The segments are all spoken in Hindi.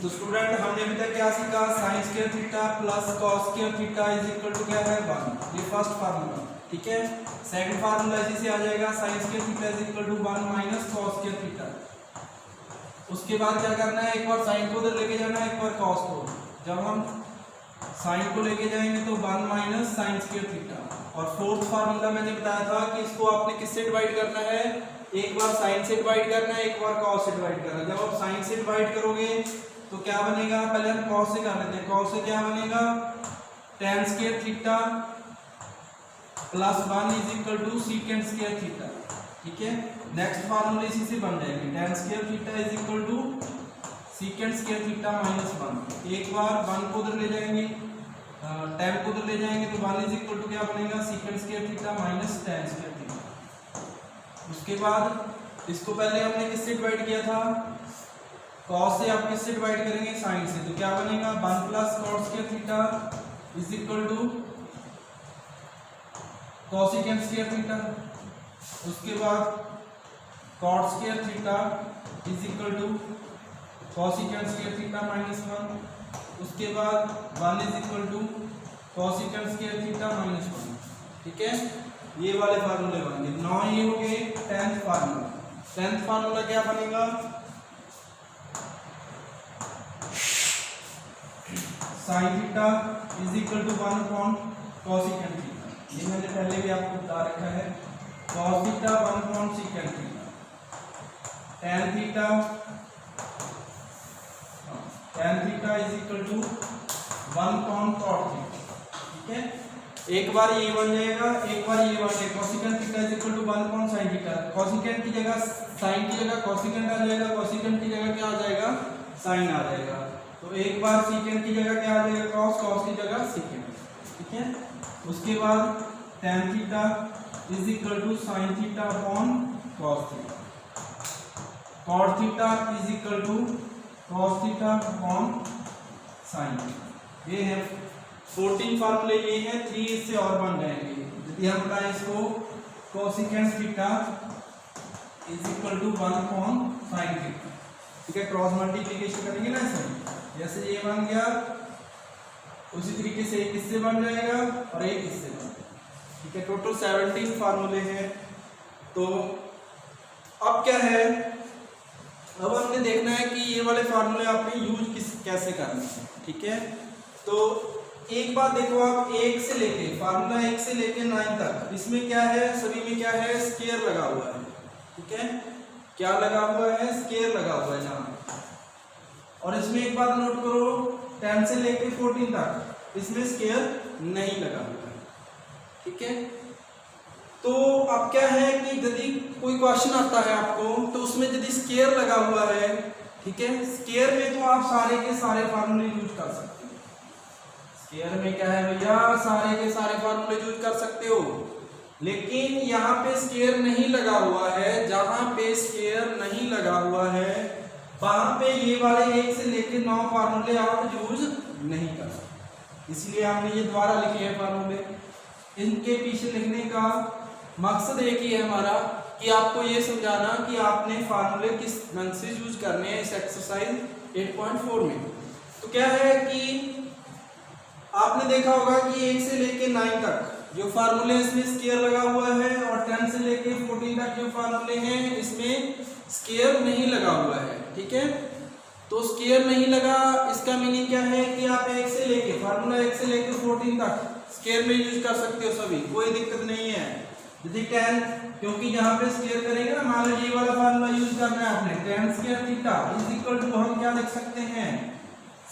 तो स्टूडेंट हमने अभी तक क्या सीखा, sine square theta plus cos square theta is equal to क्या है 1, ये फर्स्ट फार्मूला। ठीक है, सेकंड फार्मूला इसी से आ जाएगा, sine square theta is equal to 1 minus cos square theta. उसके बाद क्या करना है, एक बार साइन को उधर लेके जाना है, एक बार कॉस को। जब हम साइन को लेके जाएंगे तो 1 माइनस साइन स्क्वायर थीटा। और फोर्थ फार्मूला मैंने बताया था कि इसको आपने किससे डिवाइड करना है, एक बार साइन से डिवाइड करना है, एक बार कॉस से डिवाइड करना है। जब आप साइन से डिवाइड करोगे तो क्या बनेगा, पहले हम कॉस से कर लेते हैं। कॉस से क्या बनेगा, tan square theta plus 1 is equal to secant square theta. ठीक है, नेक्स्ट फार्मूला इसी से बन जाएगी, tan square theta is equal to secant square theta minus 1। एक बार 1 को उधर ले जाएंगे, tan को उधर ले जाएंगे तो 1 इज इक्वल टू क्या बनेगा, secant square theta minus tan square theta. उसके बाद इसको पहले हमने किससे डिवाइड किया था, कॉस से। आप किससे डिवाइड करेंगे, साइन से। तो क्या बनेगा, 1 plus cos square theta is equal to cosecant square theta. उसके बाद cot square theta is equal to cosecant square theta minus 1। उसके बाद 1 is equal to cosecant square theta minus 1। ठीक है, ये वाले फार्मूले बनेंगे। 9 ये हो गए 10th फार्मूला। 10th फार्मूला क्या बनेगा, sine theta is equal to 1 upon cosecant theta. ये मैंने पहले भी आपको बता रखा है, cos theta 1 upon secant theta. tan theta is equal to 1 upon cot theta. ठीक है, एक बार ये बन जाएगा, एक बार ये बन जाएगा। Cosecant theta is equal to 1 upon sine theta. Cosecant की जगह साइन की जगह कोसेकेंट आ जाएगा, कोसेकेंट की जगह क्या आ जाएगा, साइन आ जाएगा। तो एक बार सीकेंट की जगह क्या आ जाएगा, कॉस, कॉस की जगह सीकेंट। ठीक है, उसके बाद tan theta is equal to sine theta upon cos theta. Cot theta is equal to cos theta upon sine theta. ये है 14 फार्मूले, ये है 3 इससे और बन जाएंगे। यदि हम बताएं इसको, cosecant theta is equal to 1 upon sine theta. ठीक है, क्रॉस मल्टीप्लिकेशन करेंगे ना इसमें, जैसे ये बन गया उसी तरीके से एक इससे बन जाएगा और एक इससे बन जाएगा। ठीक है, टोटल 17 फार्मूले हैं। तो अब क्या है, अब हमने देखना है कि ये वाले फार्मूले आपने यूज कैसे करना है। ठीक है, तो एक बात देखो, आप 1 से लेके फार्मूला 1 से लेके 9 तक, इसमें क्या है, सभी में क्या है, स्क्वायर लगा हुआ है। ठीक है, क्या लगा हुआ है, स्क्वायर लगा हुआ है जहां। और इसमें एक बात नोट करो, 10 से लेके 14 तक इसमें स्क्वायर नहीं लगा हुआ है। ठीक है, तो अब क्या है कि यदि कोई क्वेश्चन आता है आपको, तो उसमें यदि स्क्वायर लगा हुआ है, ठीक है, स्क्वायर में तो आप सारे के सारे फार्मूले यूज कर सकते हो। स्क्वायर में क्या है भैया, सारे के सारे फार्मूले यूज कर सकते हो। लेकिन यहाँ पे स्क्वायर नहीं लगा हुआ है, जहां पे स्क्वायर नहीं लगा हुआ है वहां पे ये वाले 1 से लेकर 9 फार्मूले आप यूज नहीं कर सकते। इसलिए हमने ये द्वारा लिखे हैं फार्मूले। इनके पीछे लिखने का मकसद एक ही है हमारा, कि आपको ये समझाना कि आपने फार्मूले किस ढंग से यूज करने हैं इस एक्सरसाइज 8.4 में। तो क्या है कि आपने देखा होगा कि 1 से लेके 9 तक जो फार्मूले इसमें स्क्वायर लगा हुआ है, और 10 से लेके 14 तक जो फार्मूले हैं इसमें स्क्वायर नहीं लगा हुआ है। ठीक है, तो स्क्वायर नहीं लगा, इसका मीनिंग क्या है कि आप 1 से लेके फार्मूला 1 से लेके 14 तक स्क्वायर में यूज कर सकते हो सभी, कोई दिक्कत नहीं है। यदि 10, क्योंकि जहां पे स्क्वायर करेंगे ना, मान लो ये वाला फार्मूला यूज करना है आपने, tan square theta is equal to हम क्या लिख सकते हैं,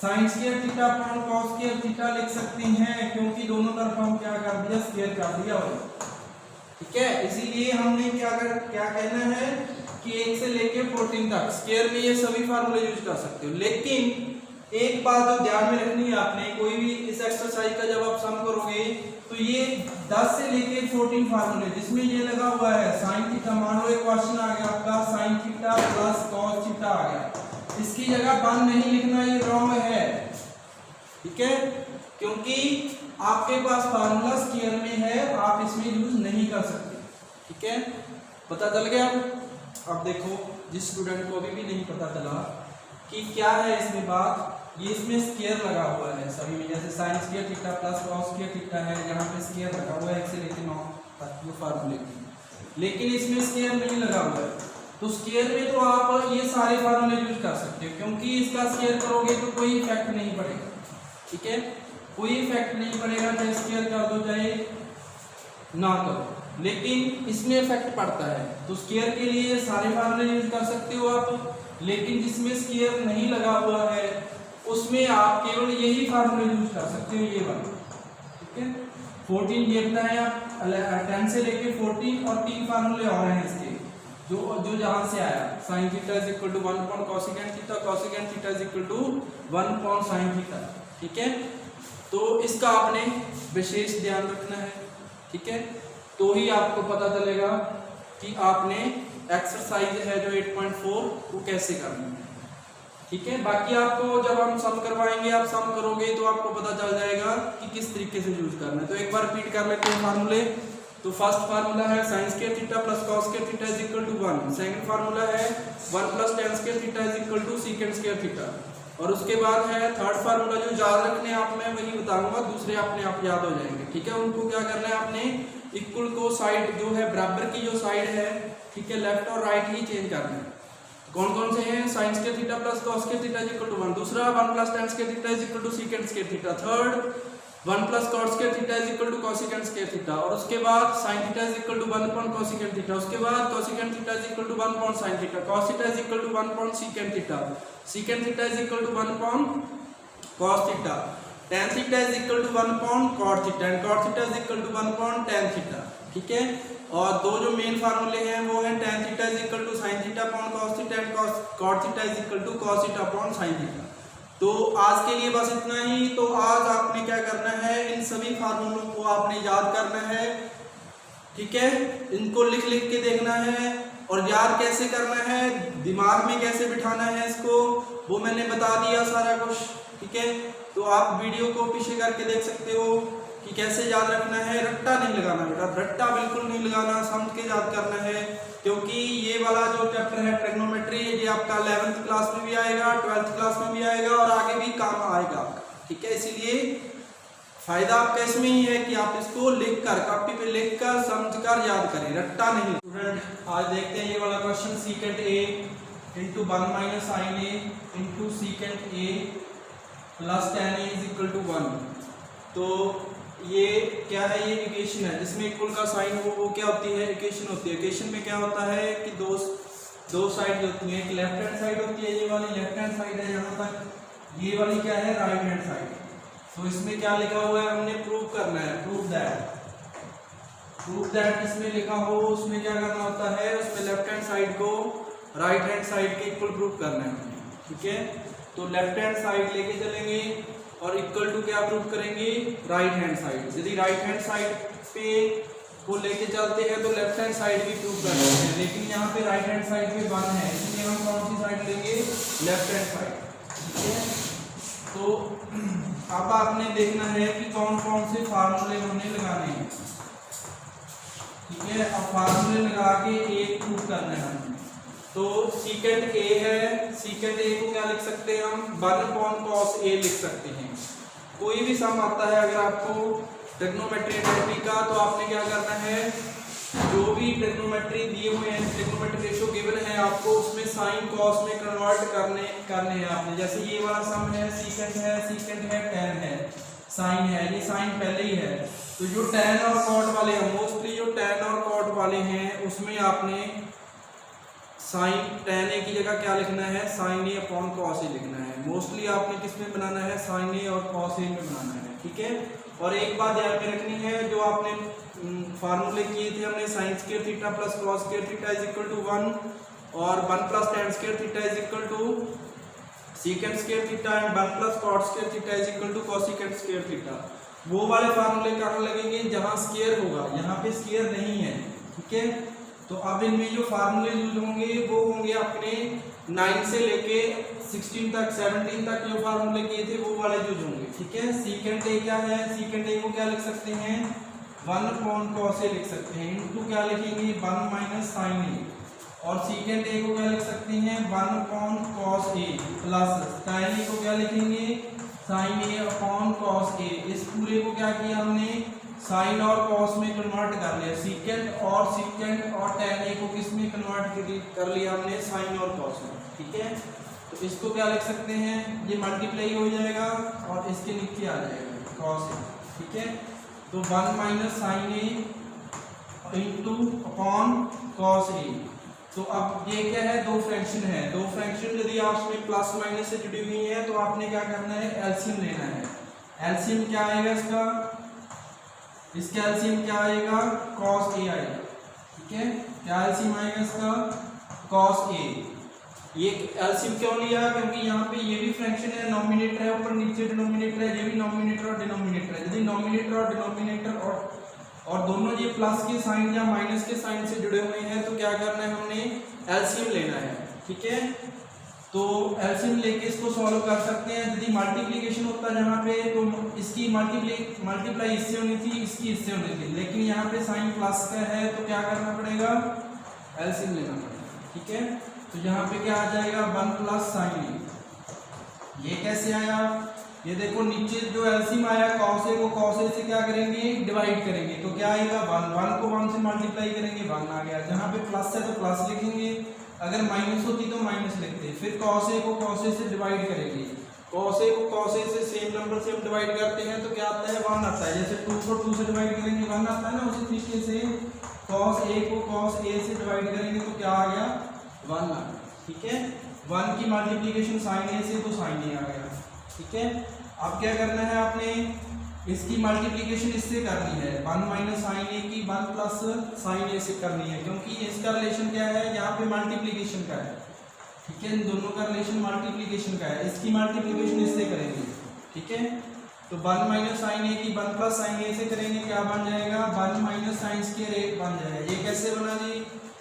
sine square theta upon cos square theta लिख सकते हैं, क्योंकि दोनों तरफ हम क्या कर दिया, स्क्वायर कर दिया। ठीक है, इसीलिए हमने क्या कहना है कि 1 से लेके 14 तक स्क्वायर में ये सभी फार्मूले यूज कर सकते हो। लेकिन एक बात जो ध्यान में रखनी है आपने, कोई भी इस एक्सरसाइज का जब आप सम करोगे तो ये 10 से लेके 14 फार्मूले जिसमें ये लगा हुआ है साइन थीटा, मान लो एक क्वेश्चन आ गया आपका sine theta plus cos theta आ गया, इसकी जगह 1 नहीं लिखना, ये रॉन्ग है। ठीक है, क्योंकि आपके पास फार्मूला स्क्वायर में है, आप इसमें यूज नहीं कर सकते। ठीक है, पता चल गया। अब देखो, जिस स्टूडेंट को अभी भी नहीं पता चला कि क्या है इसमें बात, ये इसमें स्क्वायर लगा हुआ है सभी में, जैसे sign square theta plus cos square theta है, यहाँ पे स्क्वायर लगा हुआ है 1 से लेकर 9 तक वो फार्मूले की, लेकिन इसमें स्क्वायर नहीं लगा हुआ है। तो स्क्वायर में तो आप ये सारे फार्मूले यूज कर सकते हो, क्योंकि इसका स्क्वायर करोगे तो कोई इफेक्ट नहीं पड़ेगा, ठीक है, कोई इफेक्ट नहीं पड़ेगा, चाहे स्क्वायर कर दो चाहे ना करो, लेकिन इसमें इफेक्ट पड़ता है। तो स्क्वायर के लिए सारे फार्मूले यूज कर सकते हो आप, लेकिन जिसमें स्क्वायर नहीं लगा हुआ है उसमें आप केवल यही फार्मूले यूज कर सकते हो, ये वाला, ठीक है। 14 ये बताया आप 10 से लेके 14 और 3 फार्मूले और हैं इसके, जो जहां से आया, sin theta is equal to 1 upon cosecant theta, cosecant theta is equal to 1 upon sin theta, ठीक है। तो इसका आपने विशेष ध्यान रखना है, ठीक है, तो ही आपको पता चलेगा कि आपने एक्सरसाइज है जो 8.4 वो कैसे करनी है, ठीक है। बाकी आपको जब हम सम करवाएंगे, आप सम करोगे तो आपको पता चल जाएगा कि किस तरीके से यूज करना है। तो एक बार रिपीट कर लेते हैं फार्मूले। तो फर्स्ट फार्मूला है sin square theta plus cos square theta is equal to 1। Second formula है 1 plus tan square theta is equal to secant square theta. और उसके बाद है थर्ड फार्मूला, जो याद रखने आप मैं वही बताऊंगा, दूसरे अपने आप याद हो जाएंगे, ठीक है। उनको क्या करना है आपने, इक्वल को साइड जो है बराबर की जो साइड है, ठीक है, लेफ्ट और राइट ही चेंज करना है। कौन कौन से हैं, sin square theta plus cos square theta is equal to 1। दूसरा 1 plus tan square theta is equal to secant square theta. Third 1 plus cot square theta is equal to cosecant square theta. और उसके बाद sin theta is equal to 1 upon cosecant theta. उसके बाद cosecant theta is equal to 1 upon sin theta. cos theta is equal to 1 upon secant theta. secant theta is equal to 1 upon cos theta. tan theta is equal to 1 upon cot theta and cot theta is equal to 1 upon tan theta, ठीक है। और दो जो मेन फार्मूले हैं वो हैं tan theta is equal to sin theta upon cos theta and cot theta is equal to cos theta upon sin theta. तो आज के लिए बस इतना ही। तो आज आपने क्या करना है, इन सभी फार्मूलों को आपने याद करना है, ठीक है। इनको लिख लिख के देखना है और याद कैसे करना है, दिमाग में कैसे बिठाना है इसको, वो मैंने बता दिया सारा कुछ, ठीक है। तो आप वीडियो को पीछे करके देख सकते हो कि कैसे याद रखना है। रट्टा नहीं लगाना बेटा, रट्टा बिल्कुल नहीं लगाना, समझ के याद करना है, क्योंकि ये वाला जो चैप्टर है ट्रिग्नोमेट्री, ये आपका 11th क्लास में भी आएगा, 12th क्लास में भी आएगा और आगे भी काम आएगा, ठीक है। इसीलिए फायदा आपका इसमें ही है कि आप इसको लिखकर, कॉपी पे लिखकर समझकर याद करें, रट्टा नहीं। स्टूडेंट आज देखते हैं ये वाला question, secant a into 1 minus sin a into secant a plus tan a is equal to 1। तो ये क्या है, ये इक्वेशन है जिसमें इक्वल का साइन हो, वो क्या होती है, इक्वेशन होती है। इक्वेशन में क्या होता है कि दो साइड होती है, एक लेफ्ट हैंड साइड होती है, ये वाली लेफ्ट हैंड साइड है यहाँ तक, ये वाली क्या है, राइट हैंड साइड। तो इसमें क्या लिखा हुआ है, हमने प्रूव करना है, प्रूव दैट इसमें लिखा हो, उसमें क्या करना होता है, उसमें लेफ्ट हैंड साइड को राइट हैंड साइड के इक्वल प्रूव करना है, ठीक है। तो लेफ्ट हैंड साइड लेके चलेंगे और इक्वल टू क्या प्रूव करेंगे, राइट हैंड साइड। यदि राइट हैंड साइड पे को लेके चलते हैं तो लेफ्ट हैंड साइड भी प्रूव कर सकते हैं, लेकिन यहाँ पे राइट हैंड साइड पे 1 है, इसलिए हम कौन सी साइड लेंगे, लेफ्ट हैंड साइड, ठीक है। तो अब आपने देखना है कि कौन कौन से फार्मूले हमने लगाने हैं, ठीक है। अब फार्मूले लगा के एक प्रूव करना है हमने। तो secant a है, secant a को क्या लिख सकते हैं हम, 1 अपॉन cos a लिख सकते हैं। कोई भी सम आता है अगर आपको ट्रिग्नोमेट्री का, तो आपने क्या करना है, जो भी ट्रिग्नोमेट्री दिए हुए हैं, ट्रिग्नोमेट्री रेशियो गिवन है आपको, उसमें साइन कॉस में कन्वर्ट करने हैं आपने। जैसे ये वाला सम है, secant है tan है, साइन है, ये साइन पहले ही है। तो जो tan और cot वाले हैं, मोस्टली जो tan और cot वाले हैं, उसमें आपने साइन tan a की जगह क्या लिखना है, sin a upon cos a लिखना है। मोस्टली आपने किस में बनाना है, sin a और cos a में बनाना है, ठीक है। और एक बात ध्यान में रखनी है, जो आपने फार्मूले किए थे हमने, sin square theta plus cos square theta is equal to 1 और 1 plus tan square theta is equal to secant square theta and 1 plus cot square theta is equal to cosecant square theta. वो वाले फार्मूले कहाँ लगेंगे, जहाँ स्क्वायर होगा, यहाँ पे स्क्वायर नहीं है, ठीक है। तो अब इनमें जो फार्मूले यूज होंगे वो होंगे अपने 9 से लेके 16 तक, 17 तक जो फार्मूले किए थे वो वाले यूज होंगे, ठीक है। secant a क्या है, secant a को क्या लिख सकते हैं, 1 अपॉन cos a लिख सकते हैं, इनटू क्या लिखेंगे, 1 माइनस sin a, और सीकेंट ए को क्या लिख सकते हैं 1 upon cos A plus sign ए को क्या लिखेंगे sign A upon cos A. इस पूरे को क्या किया हमने साइन और कॉस में कन्वर्ट कर लिया, सीकेंट और tan ए को किस में कन्वर्ट कर लिया हमने साइन और कॉस में। ठीक है, तो इसको क्या लिख सकते हैं ये मल्टीप्लाई हो जाएगा और इसके नीचे आ जाएगा कॉस ए। ठीक है, तो 1 minus sign A into upon cos A. तो अब ये क्या है दो फ्रैक्शन है, दो फ्रैक्शन यदि आपस में प्लस माइनस से जुड़ी हुई है तो आपने क्या करना है एलसीएम लेना है। एलसीएम क्या आएगा इसका एलसीएम क्या आएगा cos a आएगा। ठीक है, क्या एलसीएम आएगा इसका cos a। ये एलसीएम क्यों लिया क्योंकि यहाँ पे ये भी फ्रैक्शन है, नॉमिनेटर है ऊपर नीचे डिनोमिनेटर है, ये भी नॉमिनेटर और डिनोमिनेटर है। यदि नॉमिनेटर और डिनोमिनेटर और दोनों ये प्लस के साइन या माइनस के साइन से जुड़े हुए हैं तो क्या करना है हमने एलसीएम लेना है। ठीक है, तो एलसीएम लेके इसको सॉल्व कर सकते हैं। यदि मल्टीप्लिकेशन होता है यहाँ पे तो इसकी मल्टीप्लाई इससे होनी थी, इसकी इससे होनी थी, लेकिन यहाँ पे साइन प्लस का है तो क्या करना पड़ेगा एलसीएम लेना पड़ेगा। ठीक है, तो यहाँ पे क्या आ जाएगा 1 प्लस साइन ए। ये कैसे आया ये देखो नीचे जो एलसीएम आया cos a को cos a से क्या करेंगे डिवाइड करेंगे तो क्या आएगा 1 को 1 से मल्टीप्लाई करेंगे 1 आ गया। जहाँ पे प्लस है तो प्लस लिखेंगे, अगर माइनस होती तो माइनस लिखते। फिर cos a को cos a से डिवाइड करेंगे, cos a को cos a से सेम नंबर से हम डिवाइड करते हैं तो क्या आता है 1 आता है। जैसे 2 को 2 से डिवाइड करेंगे 1 आता है ना, उसी तरीके से cos a को cos a से डिवाइड करेंगे तो क्या आ गया 1 आ गया। ठीक है, 1 की मल्टीप्लिकेशन sin a से तो sin a आ गया। ठीक है, अब क्या करना है आपने इसकी मल्टीप्लिकेशन इससे करनी है 1 माइनस साइन ए की 1 प्लस साइन ए से करनी है, क्योंकि इसका रिलेशन क्या है यहाँ पे मल्टीप्लिकेशन का है। ठीक है, इन दोनों का रिलेशन मल्टीप्लिकेशन का है, इसकी मल्टीप्लिकेशन इससे करेंगे। ठीक है, तो 1 माइनस साइन ए की 1 प्लस साइन ए से करेंगे क्या बन जाएगा 1 माइनस साइन स्क्वायर ए बन जाएगा। ये कैसे बना जी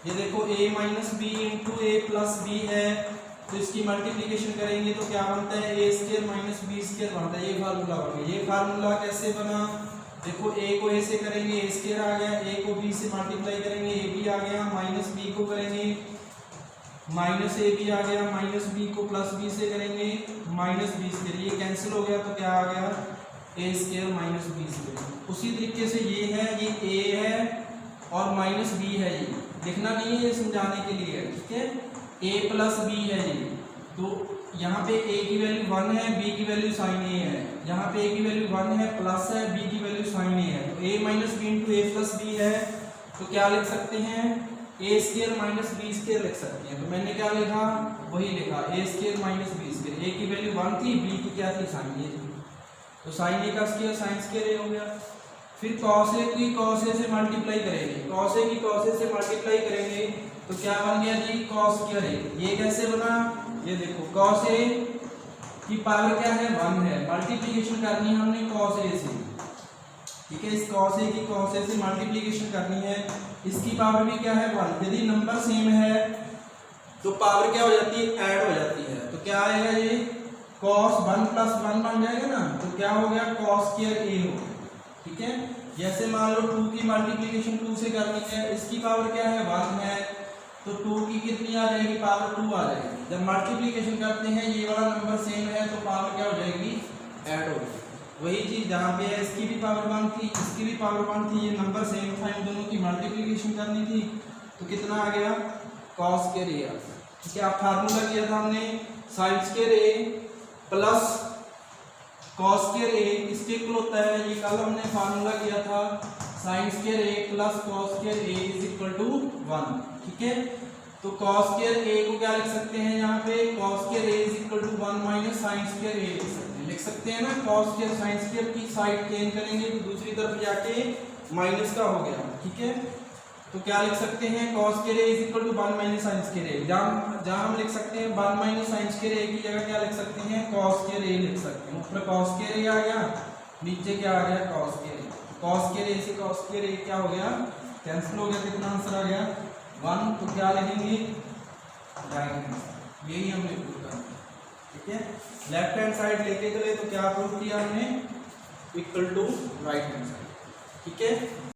ये देखो a minus B into A plus B है तो इसकी मल्टीप्लिकेशन करेंगे तो क्या बनता है A square minus B square बनता है। ये फार्मूला बन गया। ये फार्मूला कैसे बना देखो a को a से करेंगे a स्क्वायर आ गया, a को b से मल्टीप्लाई करेंगे a b आ गया, माइनस b को करेंगे माइनस a b आ गया, माइनस b को प्लस b से करेंगे माइनस b स्क्वायर। ये कैंसिल हो गया तो क्या आ गया a square minus b square. उसी तरीके से ये है ये a है और माइनस b है, ये लिखना नहीं है ये समझाने के लिए। ठीक है, a प्लस b है ये, तो यहाँ पे a की वैल्यू 1 है b की वैल्यू साइन a है, यहाँ पे a की वैल्यू 1 है प्लस है b की वैल्यू साइन a है, तो a minus B into A plus B है तो क्या लिख सकते हैं a square minus B square लिख सकते हैं। तो मैंने क्या लिखा वही लिखा a square minus B square. a की वैल्यू 1 थी, b की क्या थी साइन a थी, तो साइन a का स्क्वायर साइन स्क्वायर a हो गया। फिर cos a की cos a से मल्टीप्लाई करेंगे, cos a की cos a से मल्टीप्लाई करेंगे तो क्या बन गया जी cos स्क्वायर a। ये कैसे बना ये देखो cos a की पावर क्या है 1 है, मल्टीप्लिकेशन करनी है हमने cos a से। ठीक है, इस cos a की cos a से मल्टीप्लिकेशन करनी है, इसकी पावर भी क्या है 1। यदि नंबर सेम है तो पावर क्या हो जाती है ऐड हो जाती है, तो क्या आएगा ये cos 1 प्लस 1 बन जाएगा ना, तो क्या हो गया cos स्क्वायर a हो गया। ठीक है, जैसे मान लो 2 की मल्टीप्लिकेशन 2 से करनी है, इसकी पावर क्या है 1 है तो 2 की कितनी आ जाएगी पावर 2 आ जाएगी। जब मल्टीप्लिकेशन करते हैं ये वाला नंबर सेम है तो पावर क्या हो जाएगी ऐड हो जाएगी। वही चीज जहाँ पे है इसकी भी पावर 1 थी इसकी भी पावर 1 थी, ये नंबर सेम था, इन दोनों की मल्टीप्लिकेशन करनी थी तो कितना आ गया cos स्क्वायर a। ठीक है, अब फार्मूला किया था हमने sin square a plus cos square a किसके इक्वल होता है, ये कल हमने फार्मूला किया था sin square a plus cos square a is equal to 1। ठीक है, तो cos स्क्वायर a को क्या लिख सकते हैं यहाँ पे cos square a is equal to 1 minus sin square a लिख सकते हैं ना। cos स्क्वायर sin स्क्वायर की साइड चेंज करेंगे तो दूसरी तरफ जाके माइनस का हो गया। ठीक है, तो क्या लिख सकते हैं cos square a is equal to 1 minus sin square a। जहाँ हम लिख सकते हैं 1 माइनस sin स्क्वायर a की जगह क्या लिख सकते हैं cos स्क्वायर a लिख सकते हैं। ऊपर cos स्क्वायर a आ गया, नीचे क्या आ गया cos square a। cos square a से cos स्क्वायर a क्या हो गया कैंसिल हो गया, कितना आंसर आ गया 1। तो क्या लिखेंगे राइट हैंड साइड, यही हमने प्रूव करना। ठीक है, लेफ्ट हैंड साइड लेके चले तो क्या प्रूव किया हमने equal to right hand side. ठीक है।